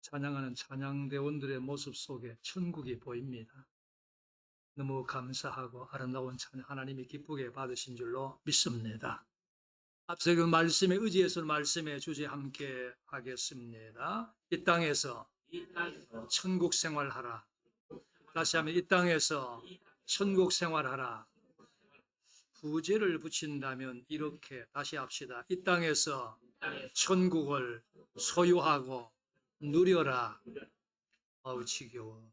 찬양하는 찬양대원들의 모습 속에 천국이 보입니다. 너무 감사하고 아름다운 찬양 하나님이 기쁘게 받으신 줄로 믿습니다. 앞서 그 말씀에 의지해서 말씀의 주제 함께 하겠습니다. 이 땅에서 천국 생활하라. 다시 한번 이 땅에서 천국 생활하라. 부제를 붙인다면 이렇게 다시 합시다. 이 땅에서 천국을 소유하고 누려라. 아우 지겨워.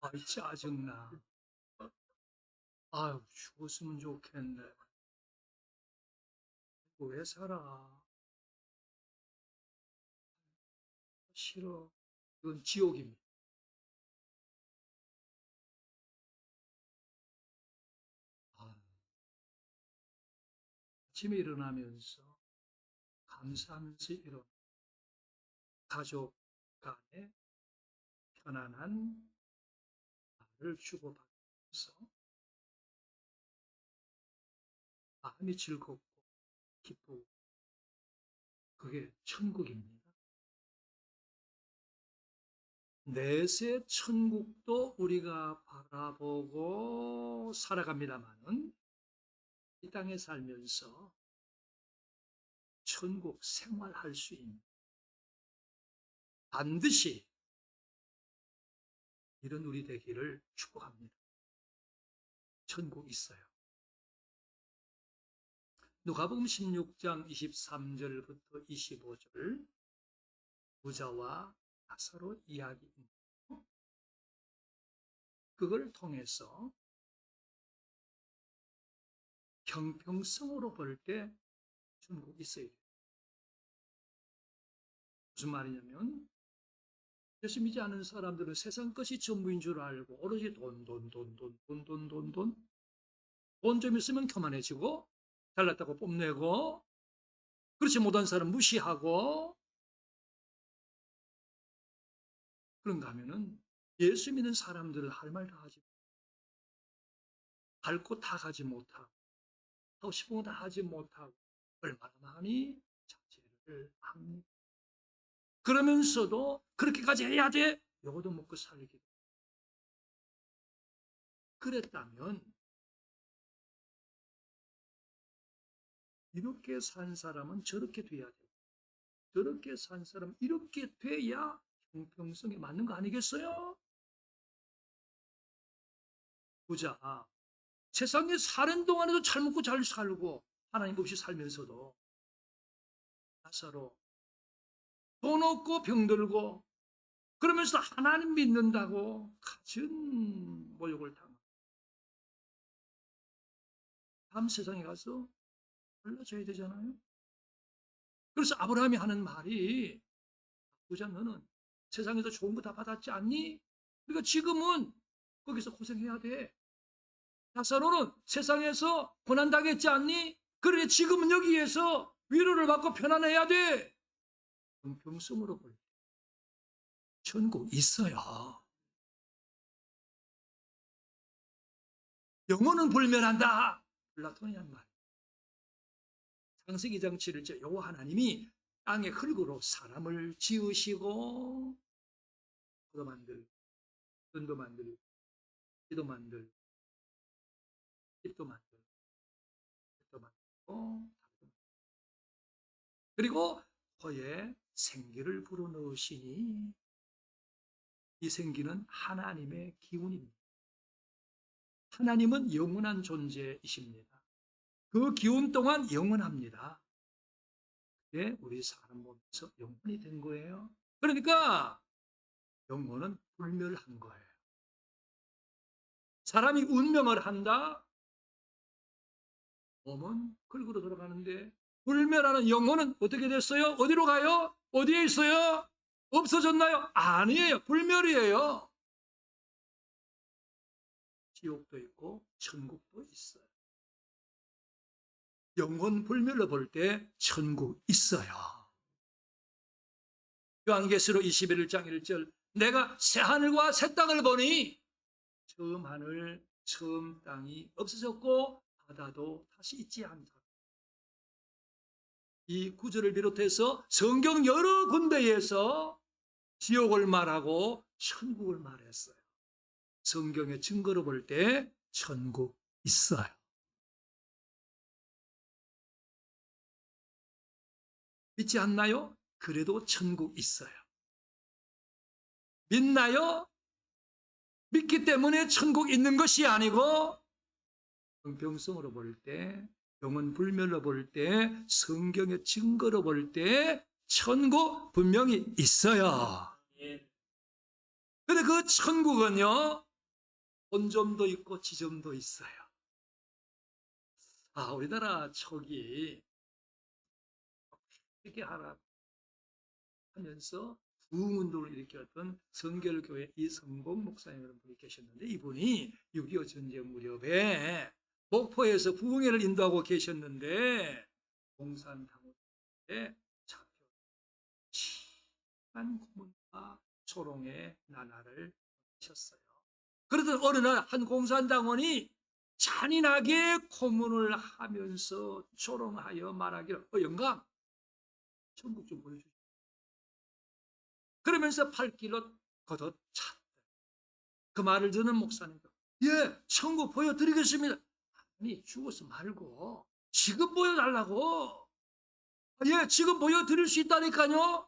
아이 짜증나. 아유 죽었으면 좋겠네. 왜 살아? 싫어. 이건 지옥입니다. 아침에 일어나면서 감사하면서 일어나. 가족 간에 편안한 말을 주고받으면서 마음이 즐겁고 기쁘고 그게 천국입니다. 내세 천국도 우리가 바라보고 살아갑니다마는 이 땅에 살면서 천국 생활할 수 있는 반드시 이런 우리 되기를 축복합니다. 천국 있어요. 누가복음 16장 23절부터 25절 부자와 나사로 이야기입니다. 그걸 통해서 형평성으로 볼 때 천국 있어요. 무슨 말이냐면 예수 믿지 않은 사람들은 세상 것이 전부인 줄 알고 오로지 돈 좀 있으면 교만해지고 잘났다고 뽐내고 그렇지 못한 사람 무시하고 그런가 하면은 예수 믿는 사람들은 할 말 다 하지 갈 곳 다 가지 못하고 하고 싶은 거 다 하지 못하고 얼마나 많이 자제를 합니까? 그러면서도 그렇게까지 해야 돼? 요거도 먹고 살기. 그랬다면 이렇게 산 사람은 저렇게 돼야 돼. 저렇게 산 사람은 이렇게 돼야 형평성에 맞는 거 아니겠어요? 보자. 세상에 사는 동안에도 잘 먹고 잘 살고 하나님 없이 살면서도 나사로 돈 없고 병들고 그러면서 하나님 믿는다고 갖은 모욕을 당하고 다음 세상에 가서 달라져야 되잖아요. 그래서 아브라함이 하는 말이 보자 너는 세상에서 좋은 거 다 받았지 않니? 그러니까 지금은 거기서 고생해야 돼. 나사로는 세상에서 고난당했지 않니? 그래 지금은 여기에서 위로를 받고 편안해야 돼. 형평성으로 볼 때 천국 있어요. 영혼은 불멸한다. 플라톤이 한 말. 창세기 2장 7절 여호와 하나님이 땅의 흙으로 사람을 지으시고 포도 만들고 은도 만들고 씨도 만들고 잎도 만들고 잎도 만들고 그리고 코에 생기를 불어넣으시니 이 생기는 하나님의 기운입니다. 하나님은 영원한 존재이십니다. 그 기운 동안 영원합니다. 그게 우리 사람 몸에서 영원이 된 거예요. 그러니까 영혼은 불멸한 거예요. 사람이 운명을 한다. 몸은 흙으로 돌아가는데 불멸하는 영혼은 어떻게 됐어요? 어디로 가요? 어디에 있어요? 없어졌나요? 아니에요. 불멸이에요. 지옥도 있고 천국도 있어요. 영혼 불멸로 볼 때 천국 있어요. 요한계시록 21장 1절 내가 새 하늘과 새 땅을 보니 처음 하늘 처음 땅이 없어졌고 바다도 다시 있지 않다. 이 구절을 비롯해서 성경 여러 군데에서 지옥을 말하고 천국을 말했어요. 성경의 증거로 볼 때 천국 있어요. 믿지 않나요? 그래도 천국 있어요. 믿나요? 믿기 때문에 천국 있는 것이 아니고 형평성으로 볼 때, 영혼 불멸로 볼 때, 성경의 증거로 볼 때 천국 분명히 있어요. 근데 그 천국은요, 본점도 있고 지점도 있어요. 우리나라 척이 이렇게 하면서 부흥운동을 일으켰던 성결교회 이성봉 목사님이라는 분이 계셨는데, 이분이 6.25 전쟁 무렵에 목포에서 부흥회를 인도하고 계셨는데 공산당원에 잡혀 심한 고문과 소롱의 나날을 하셨어요. 그러던 어느 날 한 공산당원이 잔인하게 고문을 하면서 조롱하여 말하기를, 영감, 천국 좀 보여주십시오. 그러면서 팔길로 걷어찼다. 그 말을 듣는 목사님도, 예, 천국 보여드리겠습니다. 아니, 죽어서 말고 지금 보여달라고. 예, 지금 보여드릴 수 있다니까요.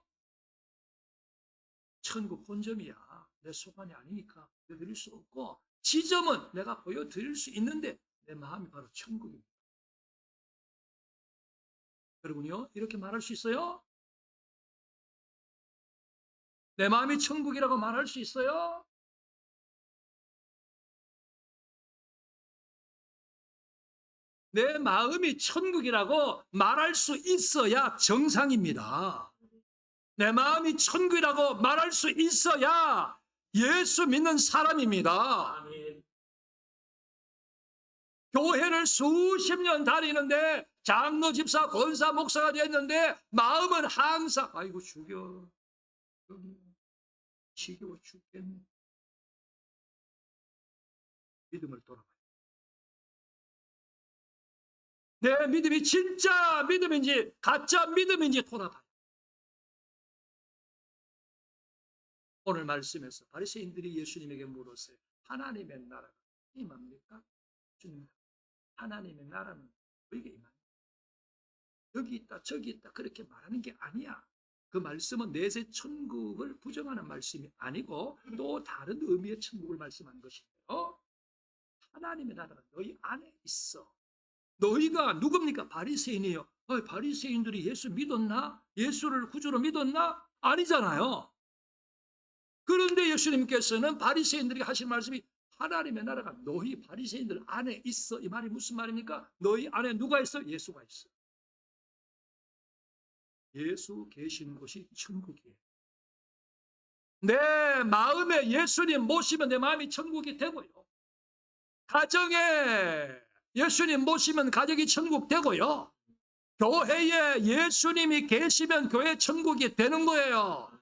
천국 본점이야. 내 소관이 아니니까 보여드릴 수 없고, 지점은 내가 보여드릴 수 있는데 내 마음이 바로 천국입니다. 여러분요, 이렇게 말할 수 있어요? 내 마음이 천국이라고 말할 수 있어요? 내 마음이 천국이라고 말할 수 있어야 정상입니다. 내 마음이 천국이라고 말할 수 있어야 예수 믿는 사람입니다. 교회를 수십 년 다니는데 장로, 집사, 권사, 목사가 됐는데 마음은 항상 아이고 죽여, 지겨워 죽겠네. 믿음을 돌아봐요. 내 믿음이 진짜 믿음인지 가짜 믿음인지 돌아봐요. 오늘 말씀에서 바리새인들이 예수님에게 물었어요. 하나님의 나라가 임합니까? 주님, 하나님의 나라는 너에게 임합니까? 여기 있다 저기 있다 그렇게 말하는 게 아니야. 그 말씀은 내세 천국을 부정하는 말씀이 아니고 또 다른 의미의 천국을 말씀하는 것이에요. 하나님의 나라가 너희 안에 있어. 너희가 누굽니까? 바리새인이에요. 바리새인들이 예수 믿었나? 예수를 구주로 믿었나? 아니잖아요. 그런데 예수님께서는 바리새인들이 하신 말씀이 하나님의 나라가 너희 바리새인들 안에 있어. 이 말이 무슨 말입니까? 너희 안에 누가 있어? 예수가 있어. 예수 계신 곳이 천국이에요. 내 마음에 예수님 모시면 내 마음이 천국이 되고요. 가정에 예수님 모시면 가정이 천국 되고요. 교회에 예수님이 계시면 교회 천국이 되는 거예요.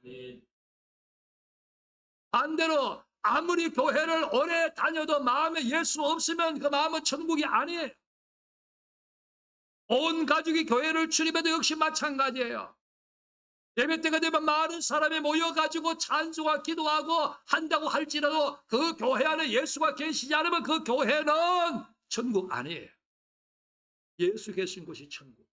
반대로 아무리 교회를 오래 다녀도 마음에 예수 없으면 그 마음은 천국이 아니에요. 온 가족이 교회를 출입해도 역시 마찬가지예요. 예배 때가 되면 많은 사람이 모여가지고 찬송과 기도하고 한다고 할지라도 그 교회 안에 예수가 계시지 않으면 그 교회는 천국 아니에요. 예수 계신 곳이 천국.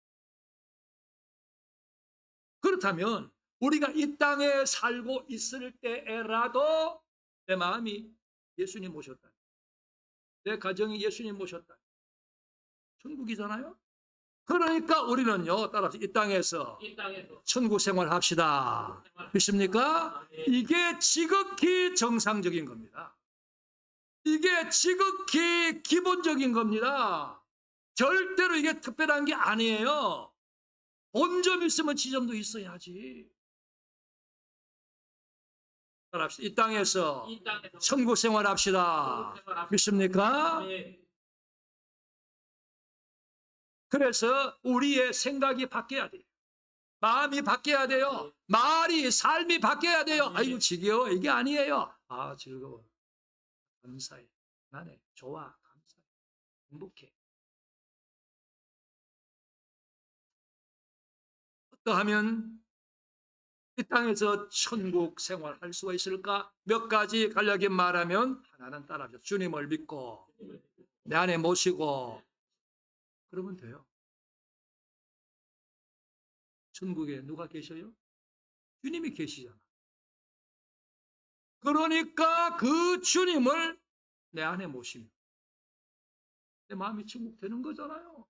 그렇다면 우리가 이 땅에 살고 있을 때라도 내 마음이 예수님 모셨다. 내 가정이 예수님 모셨다. 천국이잖아요. 그러니까 우리는요, 따라서 이 땅에서 천국 생활합시다. 믿습니까? 이게 지극히 정상적인 겁니다. 이게 지극히 기본적인 겁니다. 절대로 이게 특별한 게 아니에요. 본점 있으면 지점도 있어야지. 이 땅에서 천국 생활합시다. 믿습니까? 그래서 우리의 생각이 바뀌어야 돼요. 마음이 바뀌어야 돼요. 말이, 삶이 바뀌어야 돼요. 아이고 지겨워. 이게 아니에요. 즐거워. 감사해. 나네. 좋아. 감사해. 행복해. 어떠하면 이 땅에서 천국 생활할 수가 있을까? 몇 가지 간략히 말하면 하나는 따라하죠. 주님을 믿고 내 안에 모시고 그러면 돼요. 천국에 누가 계셔요? 주님이 계시잖아. 그러니까 그 주님을 내 안에 모시면 내 마음이 천국 되는 거잖아요.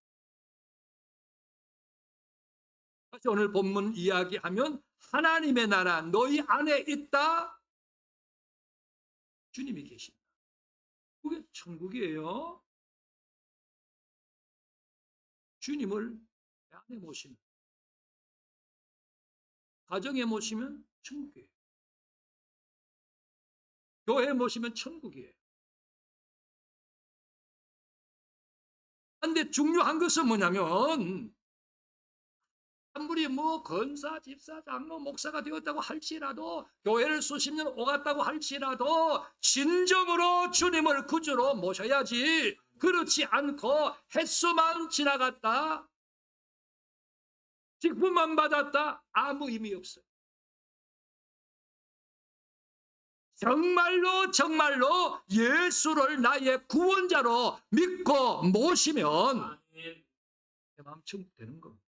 다시 오늘 본문 이야기하면 하나님의 나라 너희 안에 있다. 주님이 계신다. 그게 천국이에요. 주님을 내 안에 모시면 가정에 모시면 천국이에요. 교회에 모시면 천국이에요. 그런데 중요한 것은 뭐냐면 아무리 뭐 권사, 집사, 장로, 목사가 되었다고 할지라도 교회를 수십 년 오갔다고 할지라도 진정으로 주님을 구주로 모셔야지. 그렇지 않고 횟수만 지나갔다, 직분만 받았다, 아무 의미 없어요. 정말로 정말로 예수를 나의 구원자로 믿고 모시면 내 마음 천국되는 겁니다.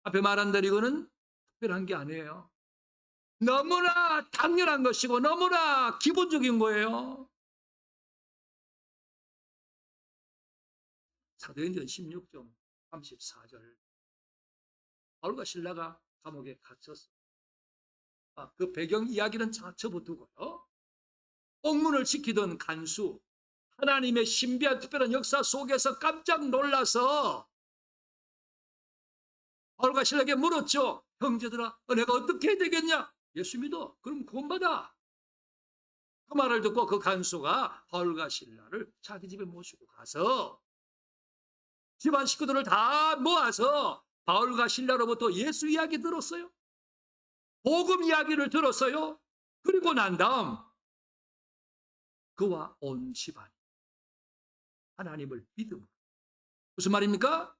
앞에 말한 대로 이거는 특별한 게 아니에요. 너무나 당연한 것이고 너무나 기본적인 거예요. 사도행전 16장 34절 바울과 실라가 감옥에 갇혔어요. 그 배경 이야기는 접어두고요. 옥문을 지키던 간수, 하나님의 신비한 특별한 역사 속에서 깜짝 놀라서 바울과 실라에게 물었죠. 형제들아, 내가 어떻게 해야 되겠냐? 예수 믿어. 그럼 구원받아. 그 말을 듣고 그 간수가 바울과 실라를 자기 집에 모시고 가서 집안 식구들을 다 모아서 바울과 실라로부터 예수 이야기 들었어요. 복음 이야기를 들었어요. 그리고 난 다음 그와 온 집안이 하나님을 믿음으로. 무슨 말입니까?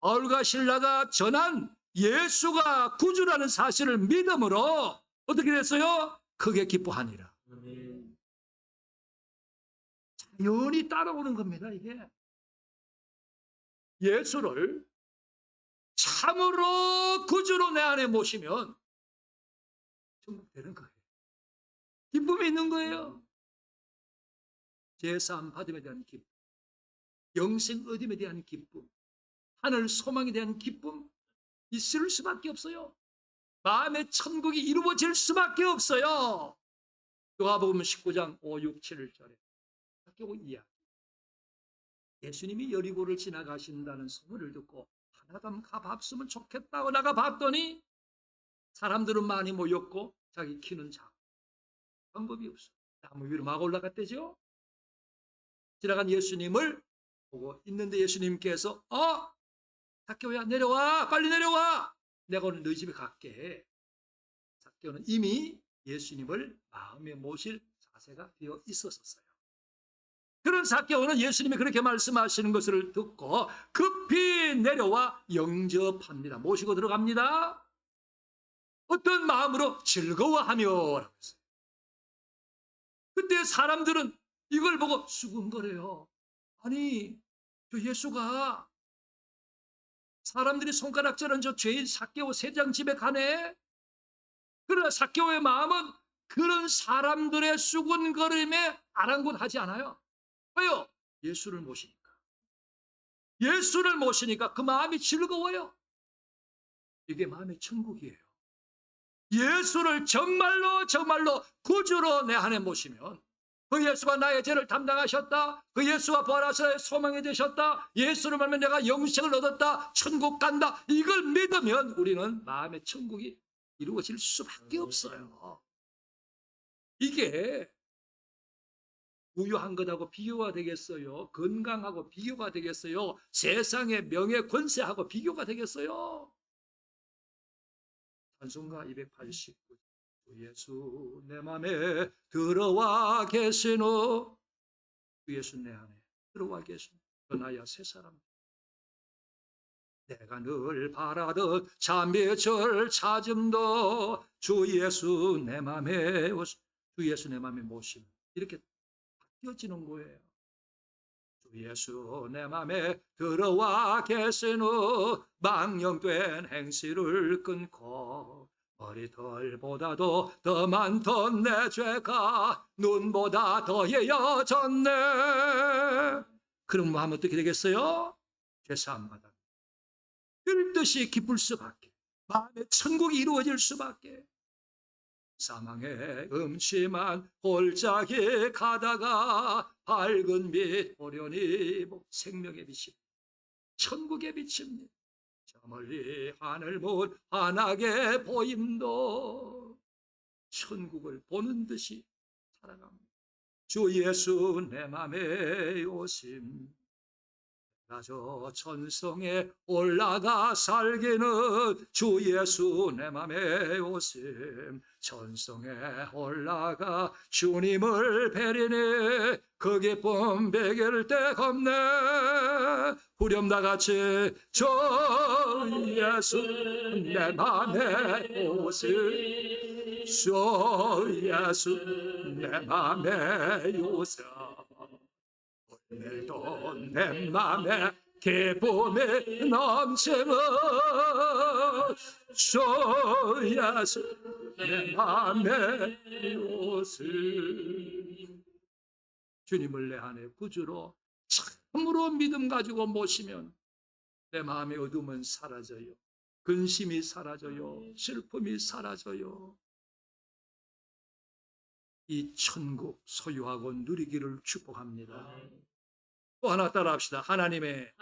바울과 실라가 전한 예수가 구주라는 사실을 믿음으로 어떻게 됐어요? 크게 기뻐하니라. 자연히 따라오는 겁니다. 이게 예수를 참으로 구주로 내 안에 모시면 천국 되는 거예요. 기쁨이 있는 거예요. 제사함 받음에 대한 기쁨, 영생 얻음에 대한 기쁨, 하늘 소망에 대한 기쁨 있을 수밖에 없어요. 마음의 천국이 이루어질 수밖에 없어요. 요한복음 19장 5, 6, 7절에 학교 이야기. 예수님이 여리고를 지나가신다는 소문을 듣고 하나담 가봤으면 좋겠다고 나가 봤더니 사람들은 많이 모였고 자기 키는 작고 방법이 없어. 나무 위로 막 올라갔대죠. 지나간 예수님을 보고 있는데 예수님께서 삭개오야 내려와, 빨리 내려와. 내가 오늘 너희 집에 갈게. 삭개오는 이미 예수님을 마음에 모실 자세가 되어 있었어요. 그런 삭개오는 예수님이 그렇게 말씀하시는 것을 듣고 급히 내려와 영접합니다. 모시고 들어갑니다. 어떤 마음으로? 즐거워하며 라고 했어요. 그때 사람들은 이걸 보고 수군거려요. 아니, 저 예수가 사람들이 손가락질한 저 죄인 삭개오 세장 집에 가네? 그러나 삭개오의 마음은 그런 사람들의 수군거림에 아랑곳하지 않아요. 왜요? 예수를 모시니까. 예수를 모시니까 그 마음이 즐거워요. 이게 마음의 천국이에요. 예수를 정말로 정말로 구주로 내 안에 모시면 그 예수가 나의 죄를 담당하셨다. 그 예수가 부활하셔서 소망이 되셨다. 예수를 말하면 내가 영생을 얻었다. 천국 간다. 이걸 믿으면 우리는 마음의 천국이 이루어질 수밖에 없어요. 이게 부유한 것하고 비교가 되겠어요? 건강하고 비교가 되겠어요? 세상의 명예 권세하고 비교가 되겠어요? 찬송가 289 예수 내 맘에 들어와 계시노. 예수 내 안에 들어와 계시노. 나야 새 사람. 내가 늘 바라던 잠의 절 찾음도 주 예수 내 맘에 주 예수 내 맘에 모심 이렇게 바뀌어지는 거예요. 주 예수 내 맘에 들어와 계신 후 망령된 행실을 끊고 머리털보다도 더 많던 내 죄가 눈보다 더해여졌네. 그럼 하면 어떻게 되겠어요? 죄사함 받아 뜰듯이 기쁠 수밖에, 마음의 천국이 이루어질 수밖에. 사망의 음침한 골짜기 가다가 밝은 빛 보려니 생명의 빛이 천국의 빛입니다. 저 멀리 하늘문 환하게 보임도 천국을 보는 듯이 살아갑니다. 주 예수 내 맘에 오심. 나 저 천성에 올라가 살기는 주 예수 내 맘에 오심. 천성에 올라가 주님을 뵈리니 그 기쁨 베길 데 없네. 후렴 다 같이 주 예수 내 맘에 오심. 주 예수 내 맘에 오심. 오늘도 내 맘에 기쁨이 넘치는 주 예수 내 맘에 오심. 주님을 내 안에 구주로 참으로 믿음 가지고 모시면 내 마음의 어둠은 사라져요. 근심이 사라져요. 슬픔이 사라져요. 이 천국 소유하고 누리기를 축복합니다. 또 하나 따라합시다. 하나님의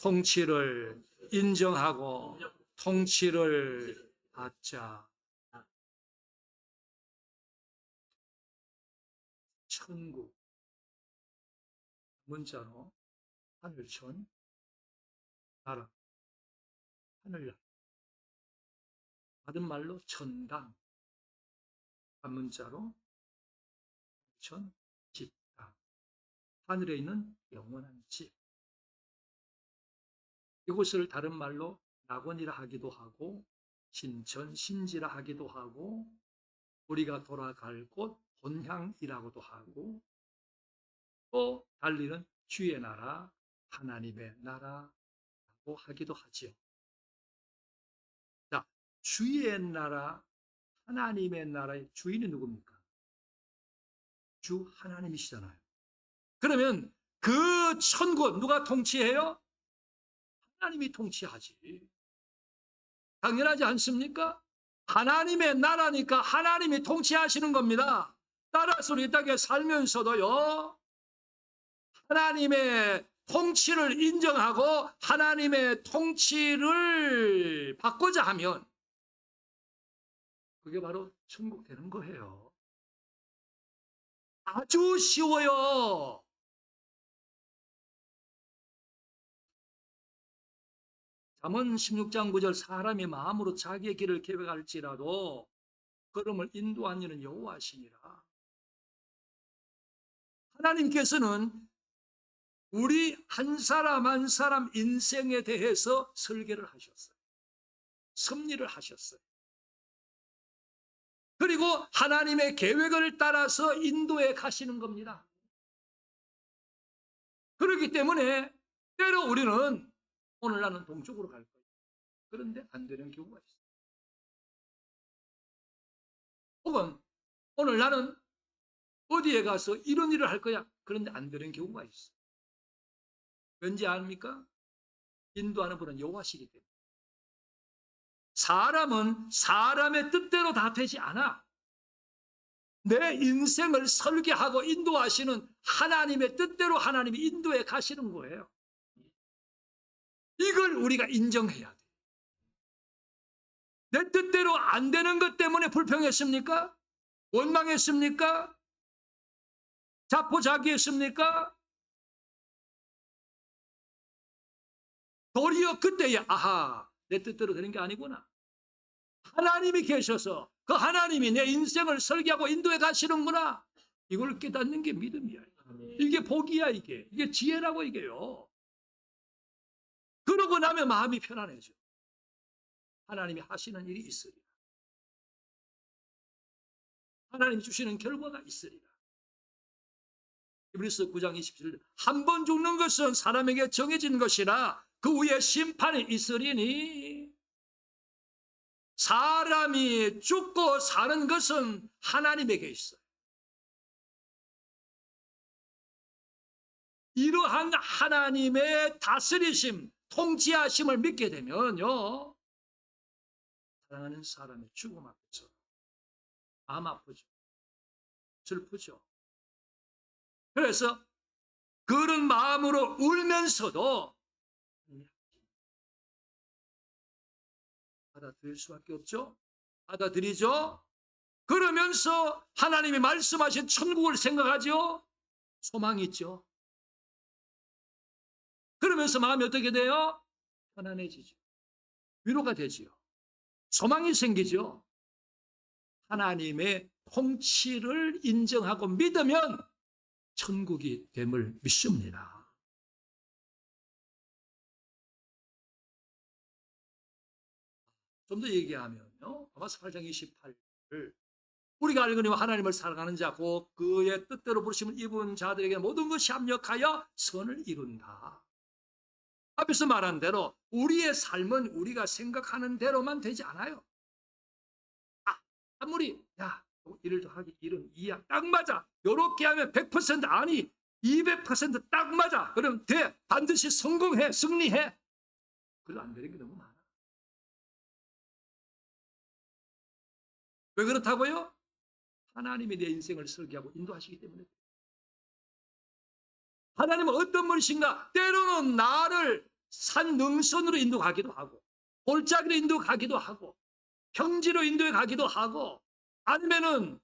통치를 인정하고 통치를 받자. 천국 문자로 하늘천 나라 하늘나라 받은 말로 천당 한문자로 천 집당 하늘에 있는 영원한 집. 이곳을 다른 말로 낙원이라 하기도 하고 신천 신지라 하기도 하고 우리가 돌아갈 곳 본향이라고도 하고 또 달리는 주의 나라 하나님의 나라라고 하기도 하지요. 자, 주의 나라 하나님의 나라의 주인이 누굽니까? 주 하나님이시잖아요. 그러면 그 천국 누가 통치해요? 하나님이 통치하지. 당연하지 않습니까? 하나님의 나라니까 하나님이 통치하시는 겁니다. 따라서 우리 땅에 살면서도요, 하나님의 통치를 인정하고 하나님의 통치를 받고자 하면 그게 바로 천국 되는 거예요. 아주 쉬워요. 잠언 16장 9절 사람이 마음으로 자기의 길을 계획할지라도 걸음을 인도한 이는 여호와시니라. 하나님께서는 우리 한 사람 한 사람 인생에 대해서 설계를 하셨어요. 섭리를 하셨어요. 그리고 하나님의 계획을 따라서 인도해 가시는 겁니다. 그렇기 때문에 때로 우리는 오늘 나는 동쪽으로 갈 거야. 그런데 안 되는 경우가 있어요. 혹은 오늘 나는 어디에 가서 이런 일을 할 거야. 그런데 안 되는 경우가 있어요. 왠지 압니까? 인도하는 분은 여호와시기 때문에. 사람은 사람의 뜻대로 다 되지 않아. 내 인생을 설계하고 인도하시는 하나님의 뜻대로 하나님이 인도해 가시는 거예요. 이걸 우리가 인정해야 돼. 내 뜻대로 안 되는 것 때문에 불평했습니까? 원망했습니까? 자포자기했습니까? 도리어 그때야 아하, 내 뜻대로 되는 게 아니구나. 하나님이 계셔서 그 하나님이 내 인생을 설계하고 인도해 가시는구나. 이걸 깨닫는 게 믿음이야. 이게 복이야. 이게 지혜라고 이게요. 그러고 나면 마음이 편안해져. 하나님이 하시는 일이 있으리라. 하나님이 주시는 결과가 있으리라. 히브리서 9장 27절 한 번 죽는 것은 사람에게 정해진 것이라 그 후에 심판이 있으리니 사람이 죽고 사는 것은 하나님에게 있어요. 이러한 하나님의 다스리심, 통치하심을 믿게 되면요, 사랑하는 사람의 죽음 앞에서 마음 아프죠. 슬프죠. 그래서 그런 마음으로 울면서도 받아들일 수밖에 없죠. 받아들이죠. 그러면서 하나님이 말씀하신 천국을 생각하죠. 소망이 있죠. 그러면서 마음이 어떻게 돼요? 편안해지죠. 위로가 되지요. 소망이 생기죠. 하나님의 통치를 인정하고 믿으면 천국이 됨을 믿습니다. 좀 더 얘기하면요. 로마서 8장 28을 우리가 알거니와 하나님을 사랑하는 자 곧 그의 뜻대로 부르심을 입은 자들에게 모든 것이 합력하여 선을 이룬다. 앞에서 말한 대로 우리의 삶은 우리가 생각하는 대로만 되지 않아요. 아무리 일을 더 하기 일은 이야 딱 맞아. 요렇게 하면 100% 아니 200%딱 맞아. 그럼 돼. 반드시 성공해. 승리해. 그래도 안 되는 게 너무 많아. 왜 그렇다고요? 하나님이 내 인생을 설계하고 인도하시기 때문에. 하나님은 어떤 분이신가? 때로는 나를 산 능선으로 인도가기도 하고 골짜기로 인도가기도 하고 평지로 인도해 가기도 하고 아니면은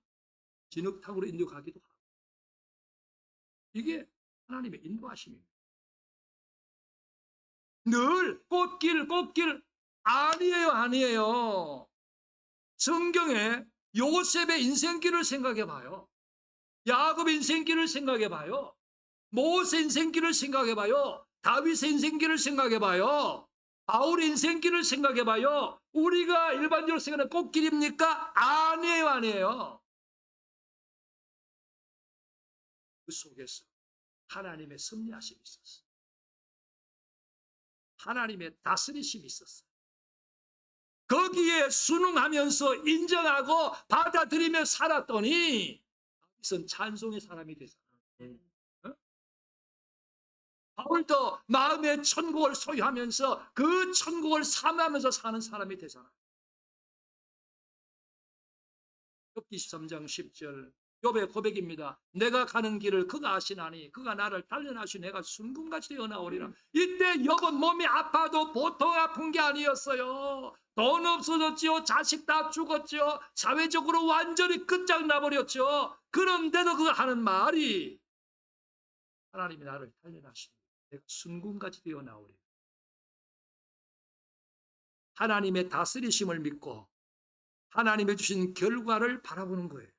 진흙탕으로 인도가기도 하고 이게 하나님의 인도하심입니다. 늘 꽃길 아니에요. 성경에 요셉의 인생길을 생각해 봐요. 야곱의 인생길을 생각해 봐요. 모세 인생길을 생각해 봐요. 다윗의 인생길을 생각해 봐요. 바울의 인생길을 생각해 봐요. 우리가 일반적으로 생각하는 꽃길입니까? 아니에요. 그 속에서 하나님의 섭리하심이 있었어요. 하나님의 다스리심이 있었어요. 거기에 순응하면서 인정하고 받아들이며 살았더니 다윗은 찬송의 사람이 되잖아요. 바울도 마음의 천국을 소유하면서 그 천국을 사모하면서 사는 사람이 되잖아요. 욥기 23장 10절 욥의 고백입니다. 내가 가는 길을 그가 아시나니 그가 나를 단련하시 내가 순금같이 되어 나오리라. 이때 욥은 몸이 아파도 보통 아픈 게 아니었어요. 돈 없어졌지요. 자식 다 죽었죠. 사회적으로 완전히 끝장나버렸죠. 그런데도 그가 하는 말이 하나님이 나를 단련하시니 내가 순금같이 되어 나오리라. 하나님의 다스리심을 믿고 하나님의 주신 결과를 바라보는 거예요.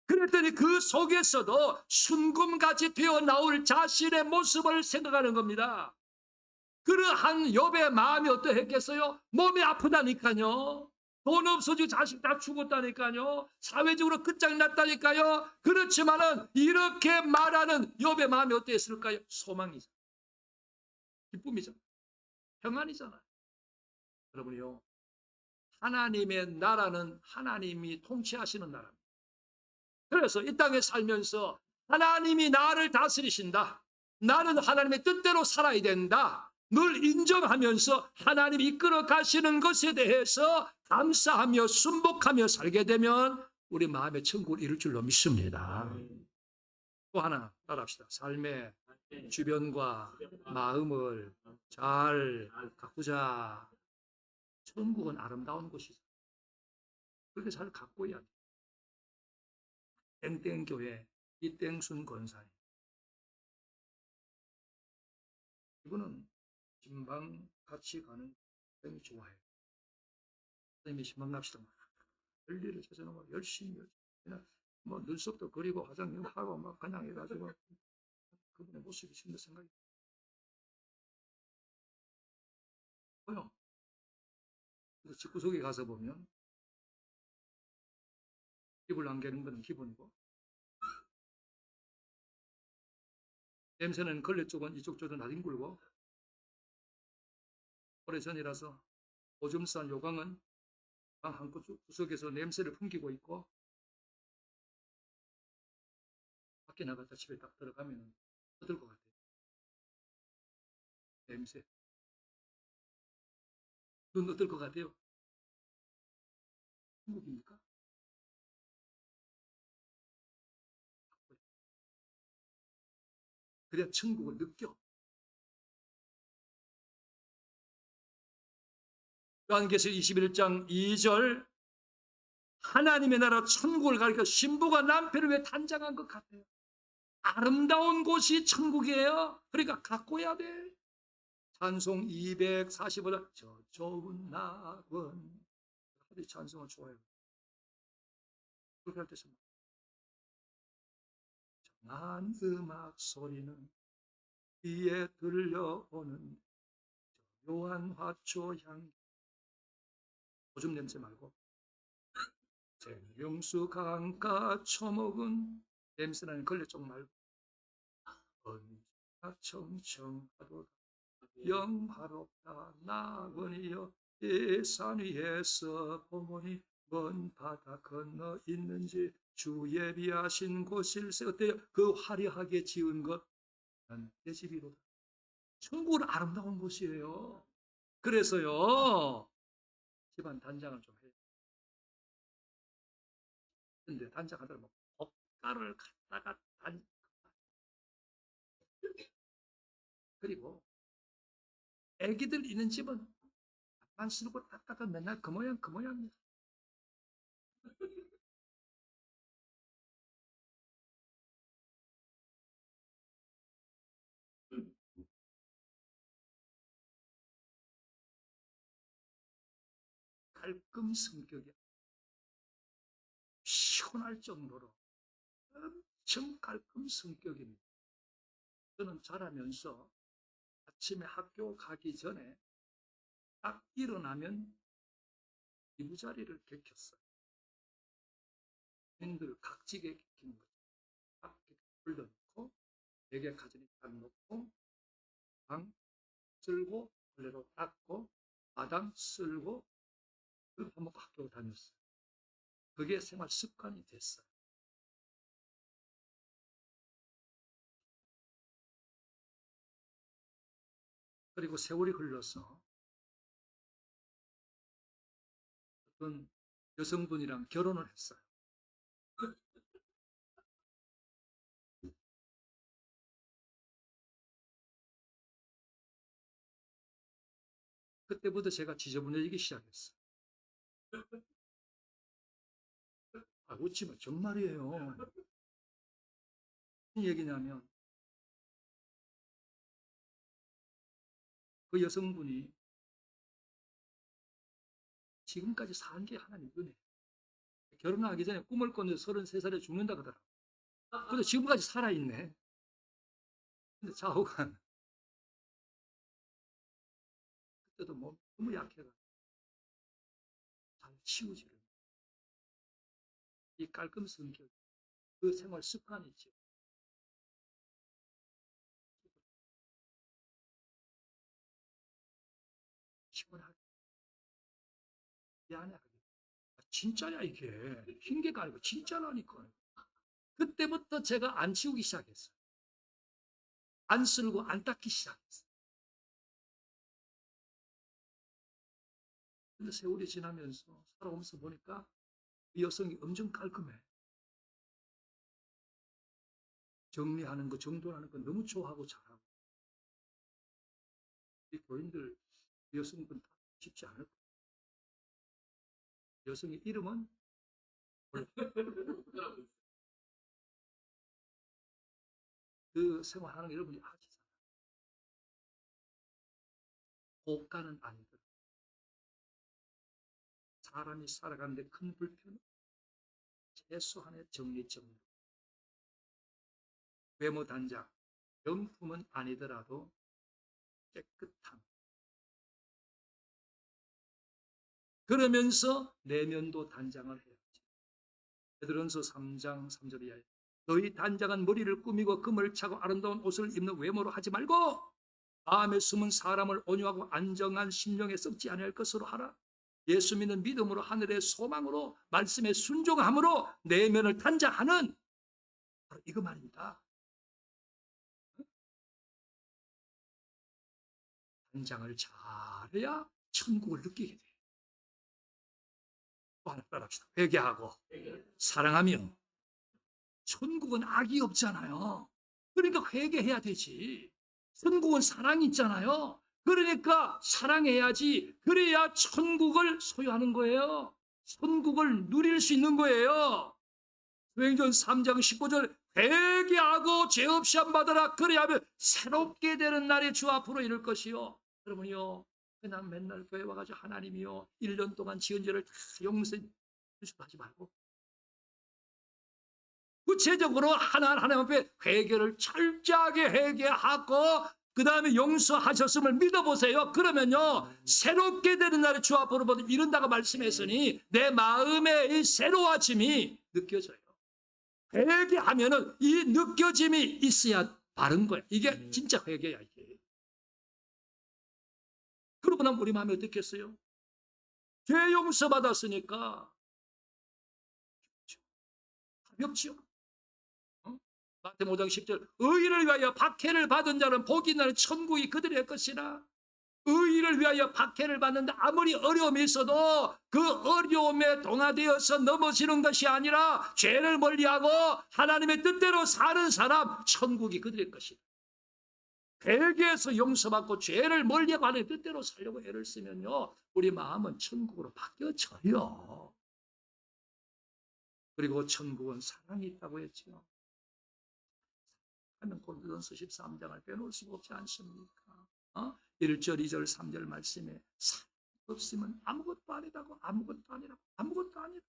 그랬더니 그 속에서도 순금같이 되어 나올 자신의 모습을 생각하는 겁니다. 그러한 욥의 마음이 어떠했겠어요? 몸이 아프다니까요. 돈 없어지고 자식 다 죽었다니까요. 사회적으로 끝장났다니까요. 그렇지만은 이렇게 말하는 욥의 마음이 어땠을까요? 소망이죠. 기쁨이죠. 평안이잖아요. 여러분이요. 하나님의 나라는 하나님이 통치하시는 나라입니다. 그래서 이 땅에 살면서 하나님이 나를 다스리신다. 나는 하나님의 뜻대로 살아야 된다. 늘 인정하면서 하나님이 이끌어 가시는 것에 대해서 감사하며 순복하며 살게 되면 우리 마음의 천국을 이룰 줄로 믿습니다. 또 하나 따라합시다. 삶의 주변과 마음을 잘 가꾸자. 천국은 아름다운 곳이죠. 그렇게 잘 가꿔야 돼. 땡땡교회 이땡순 권사님. 이분은 신방 같이 가는 굉장히 좋아해요. 선생님이 신방 갑시다. 별일을 찾아놓고 열심히 그냥 뭐 눈썹도 그리고 화장하고 막 그냥 해가지고 그분의 모습이 지금 생각이 보여. 그래서 집구석에 가서 보면 입을 안개는 건 기본이고, 냄새는 걸레 쪽은 이쪽 쪽은 나뒹굴고, 오래전이라서 오줌 싼 요강은 방 한 구석에서 냄새를 풍기고 있고, 밖에 나갔다 집에 딱 들어가면 어떨 것 같아요? 냄새. 눈 어떨 것 같아요? 천국입니까? 그래야 천국을 느껴. 요한계시록 21장 2절, 하나님의 나라 천국을 가리켜 신부가 남편을 위해 단장한 것 같아요. 아름다운 곳이 천국이에요. 그러니까 가꿔야 돼. 찬송 245절, 저 좋은 낙원. 하도 찬송을 좋아해요. 그렇게 할 때 정한 음악 소리는 귀에 들려오는 묘한 화초 향. 오줌 냄새 말고 생명수 강가 처먹은 냄새나는 걸레 쪽 말고 언제나 청청하도다 영화롭다 낙원이여 이 산 위에서 보모니 먼 바다 건너 있는지 주 예비하신 곳일세. 어때요? 그 화려하게 지은 것 내 집이로다. 천국은 아름다운 곳이에요. 그래서요 집안 단장을 좀 해요. 근데 단장하다 뭐 고가를 갖다가 그리고 애기들 있는 집은 안 쓰고 닦아도 맨날 그 모양 그 모양이야. 깔끔 성격이야. 시원할 정도로 엄청 깔끔 성격입니다. 저는 자라면서 아침에 학교 가기 전에 딱 일어나면 이부자리를 개켰어요. 들 각지게 개키는 거죠. 딱 불러놓고 베개 가지니 딱 놓고 방 쓸고 걸레로 닦고 마당 쓸고 그 한번 학교 다녔어요. 그게 생활 습관이 됐어요. 그리고 세월이 흘러서 어떤 여성분이랑 결혼을 했어요. 그때부터 제가 지저분해지기 시작했어요. 웃지 마, 정말이에요. 무슨 얘기냐면 그 여성분이 지금까지 산 게 하나님 은혜. 결혼하기 전에 꿈을 꿨는데 33살에 죽는다 그러더라고. 근데 지금까지 살아있네. 근데 좌우간 그때도 몸 너무 약해가 잘 치우지를. 이 깔끔 성격, 그 생활 습관이 있죠. 시원하게 미안해. 진짜야 이게. 핑계가 아니고 진짜라니까. 그때부터 제가 안 치우기 시작했어요. 안 쓸고 안 닦기 시작했어요. 근데 세월이 지나면서 살아오면서 보니까 이 여성이 엄청 깔끔해. 정리하는 거, 정돈하는 거 너무 좋아하고 잘하고. 이 교인들, 여성분 다 쉽지 않을 거예요. 여성의 이름은 그 생활하는 게 여러분이 아시잖아요. 고가는 아니더라. 사람이 살아가는데 큰 불편은 최소한의 정리. 외모 단장, 명품은 아니더라도 깨끗함. 그러면서 내면도 단장을 해야지. 베드로전서 3장 3절 이하에 너희 단장은 머리를 꾸미고 금을 차고 아름다운 옷을 입는 외모로 하지 말고 마음에 숨은 사람을 온유하고 안정한 심령에 썩지 아니할 것으로 하라. 예수 믿는 믿음으로 하늘의 소망으로 말씀에 순종함으로 내면을 단장하는 바로 이거 말입니다. 단장을 잘해야 천국을 느끼게 돼. 또 하나 따라합시다. 회개하고 사랑하며. 천국은 악이 없잖아요. 그러니까 회개해야 되지. 천국은 사랑이 있잖아요. 그러니까 사랑해야지. 그래야 천국을 소유하는 거예요. 천국을 누릴 수 있는 거예요. 사도행전 3장 19절 회개하고 죄 없이 한 받아라. 그래야 하면 새롭게 되는 날에 주 앞으로 이를 것이요. 여러분요, 그냥 맨날 교회 와가지고 하나님이요 1년 동안 지은 죄를 다 용서해 주시고 하지 말고 구체적으로 하나님 앞에 회개를 철저하게 회개하고 그 다음에 용서하셨음을 믿어보세요. 그러면요 새롭게 되는 날에 주 앞으로 이른다고 말씀했으니 내 마음의 이 새로워짐이 느껴져요. 회개하면은 이 느껴짐이 있어야 바른 거야. 이게 진짜 회개야. 이게. 그러고 나면 우리 마음이 어떻겠어요? 죄 용서 받았으니까 가볍죠. 마태복음 5장 10절 의를 위하여 박해를 받은 자는 복이 있나니 천국이 그들의 것이라. 의를 위하여 박해를 받는데 아무리 어려움이 있어도 그 어려움에 동화되어서 넘어지는 것이 아니라 죄를 멀리하고 하나님의 뜻대로 사는 사람 천국이 그들의 것이다. 회개해서 용서받고 죄를 멀리하고 하나님의 뜻대로 살려고 애를 쓰면요 우리 마음은 천국으로 바뀌어져요. 그리고 천국은 사랑이 있다고 했죠. 하면 고린도전서 13장을 빼놓을 수가 없지 않습니까? 1절, 2절, 3절 말씀에 사랑이 없으면 아무것도 아니라고 아무것도 아니라고 아무것도 아니라고.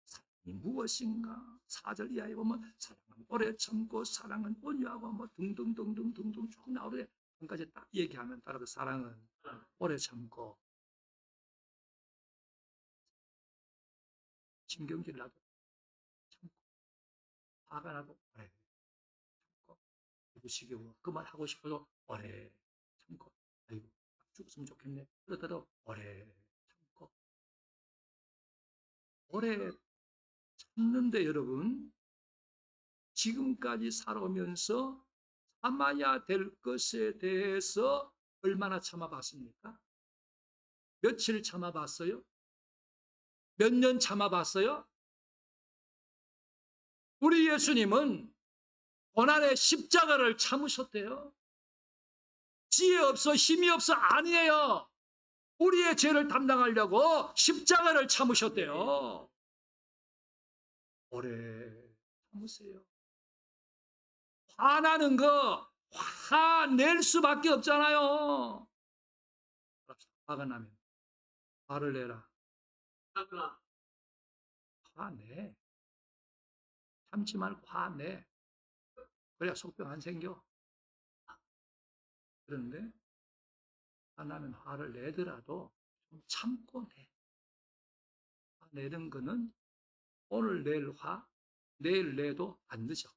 사랑이 무엇인가? 4절 이하에 보면 사랑은 오래 참고 사랑은 온유하고 뭐 등등등등등등 쭉 나오는데 한 가지 딱 얘기하면 따라서 사랑은 오래 참고 신경질 나도 참고 화가 나도 오래 지겨워. 그 말 하고 싶어도 오래 참고. 아이고 죽었으면 좋겠네. 그러더라도 오래 참고. 오래 참는데 여러분 지금까지 살아오면서 참아야 될 것에 대해서 얼마나 참아봤습니까? 며칠 참아봤어요? 몇 년 참아봤어요? 우리 예수님은 고난의 십자가를 참으셨대요. 지혜 없어 힘이 없어 아니에요. 우리의 죄를 담당하려고 십자가를 참으셨대요. 오래 참으세요. 화나는 거 화낼 수밖에 없잖아요. 화가 나면 화를 내라. 화내. 참지 말고 화내. 그래야 속병 안 생겨. 그런데 화나면 화를 내더라도 좀 참고 내. 화내는 거는 오늘 내일 화, 내일 내도 안 늦어.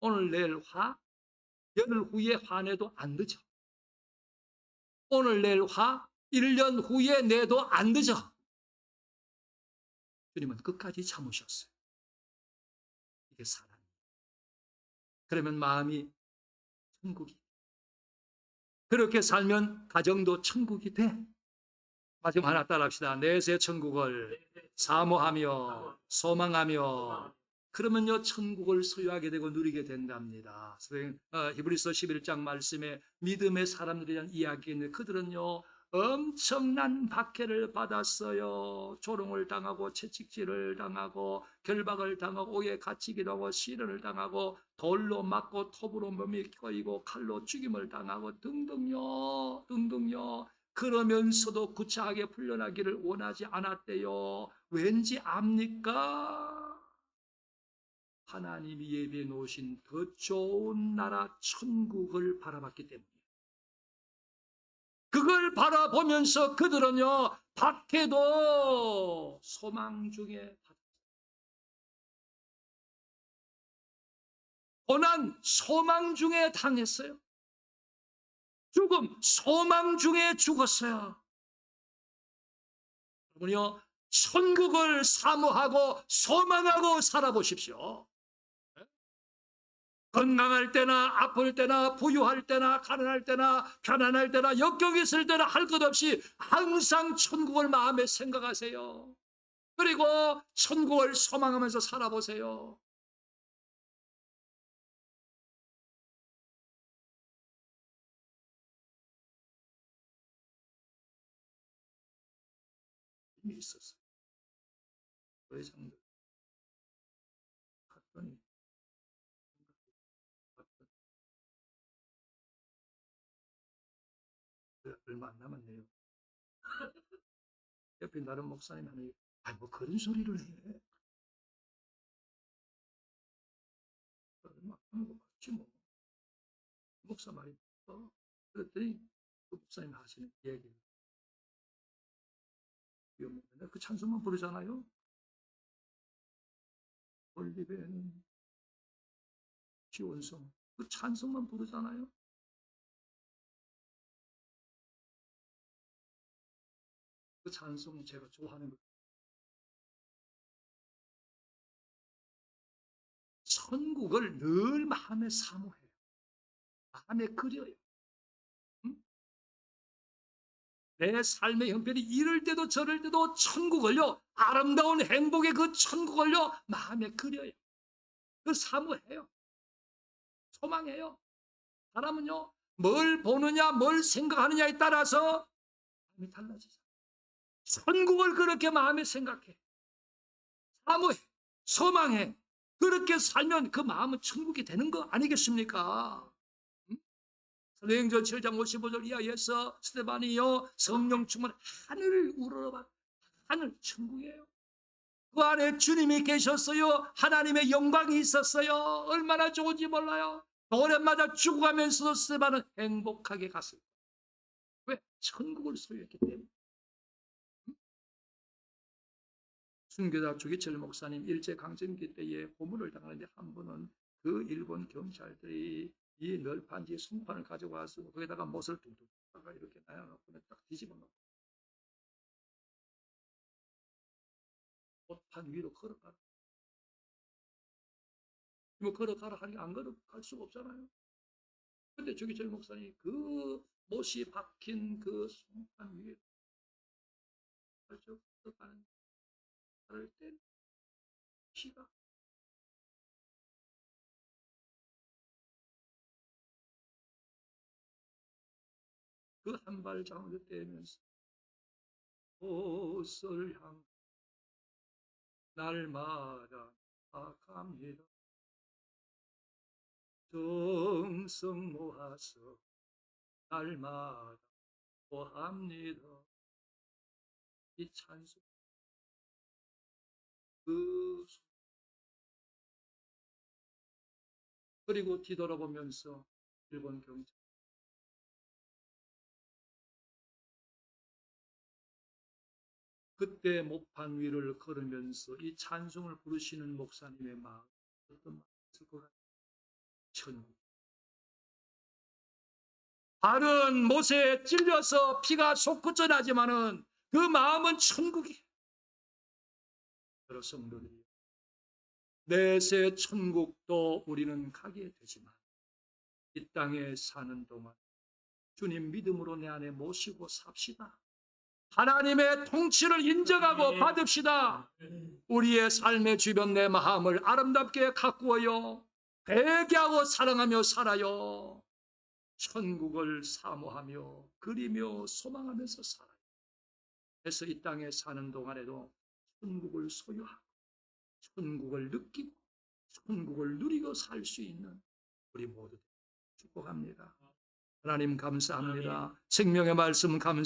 오늘 내일 화, 열흘 후에 화내도 안 늦어. 오늘 내일 화, 1년 후에 내도 안 늦어. 주님은 끝까지 참으셨어요. 이게 사랑이에요. 그러면 마음이 천국이. 그렇게 살면 가정도 천국이 돼. 마지막 하나 따라합시다. 내세 천국을 사모하며 소망하며 그러면요 천국을 소유하게 되고 누리게 된답니다. 히브리서 11장 말씀에 믿음의 사람들에 대한 이야기인데 그들은요 엄청난 박해를 받았어요. 조롱을 당하고 채찍질을 당하고 결박을 당하고 오해 갇히기도 하고 시련을 당하고 돌로 맞고 톱으로 몸이 꼬이고 칼로 죽임을 당하고 등등요 등등요. 그러면서도 구차하게 풀려나기를 원하지 않았대요. 왠지 압니까? 하나님이 예비해 놓으신 더 좋은 나라 천국을 바라봤기 때문이에요. 그걸 바라보면서 그들은요 박해도 소망 중에 고난 소망 중에 당했어요. 죽음 소망 중에 죽었어요. 여러분요, 천국을 사모하고 소망하고 살아보십시오. 건강할 때나 아플 때나 부유할 때나 가난할 때나 편안할 때나 역경이 있을 때나 할 것 없이 항상 천국을 마음에 생각하세요. 그리고 천국을 소망하면서 살아보세요. 힘이 있었어요. 회장들 갔더니 얼마 안 남았네요. 옆에 다른 목사님 하니, 뭐 그런 소리를 해. 얼마 안 남은 거 맞지 뭐. 목사 말이 어? 그랬더니 그 목사님 하시는 얘기. 그 찬송만 부르잖아요. 올리베는 지원성. 그 찬송만 부르잖아요. 그 찬송 제가 좋아하는 거. 천국을 늘 마음에 사모해요. 마음에 그려요. 응? 내 삶의 형편이 이럴 때도 저럴 때도 천국을요, 아름다운 행복의 그 천국을요 마음에 그려요. 그 사모해요. 소망해요. 사람은요, 뭘 보느냐 뭘 생각하느냐에 따라서 마음이 달라지죠. 천국을 그렇게 마음에 생각해, 사모해, 소망해. 그렇게 살면 그 마음은 천국이 되는 거 아니겠습니까? 사도행전 7장 55절 이하에서 스데반이요 성령 충만 하늘을 우러러봐. 하늘 천국이에요. 그 안에 주님이 계셨어요. 하나님의 영광이 있었어요. 얼마나 좋은지 몰라요. 노래마다 죽어가면서도 스데반은 행복하게 갔어요. 왜? 천국을 소유했기 때문에. 순교자 주기철 목사님 일제강점기 때에 고문을 당하는데 한 번은 그 일본 경찰들이 이 널판지에 송판을 가져와서 거기다가 못을 둥둥 이렇게 놔놓고 딱 뒤집어 놓고 못판 위로 걸어가라. 뭐 걸어가라 하니 안 걸어갈 수가 없잖아요. 근데 주기철 목사님 그 못이 박힌 그 송판 위에 걸어가는 말을 때 피가 그 한 발자국을 떼면서 옷을 향 날마다 나갑니다. 정성 모아서 날마다 고합니다. 이 찬송 그 그리고 뒤돌아보면서 일본 경찰 그때 목판 위를 걸으면서 이 찬송을 부르시는 목사님의 마음 어떤 마음이 있을 것 같아요? 천국. 발은 못에 찔려서 피가 솟구쳐 나지만은 그 마음은 천국이에요. 여러 성도들이 내세 천국도 우리는 가게 되지만 이 땅에 사는 동안 주님 믿음으로 내 안에 모시고 삽시다. 하나님의 통치를 인정하고 받읍시다. 우리의 삶의 주변 내 마음을 아름답게 가꾸어요. 회개하고 사랑하며 살아요. 천국을 사모하며 그리며 소망하면서 살아요. 그래서 이 땅에 사는 동안에도 천국을 소유하고 천국을 느끼고 천국을 누리고 살 수 있는 우리 모두 축복합니다. 하나님 감사합니다. 생명의 말씀 감사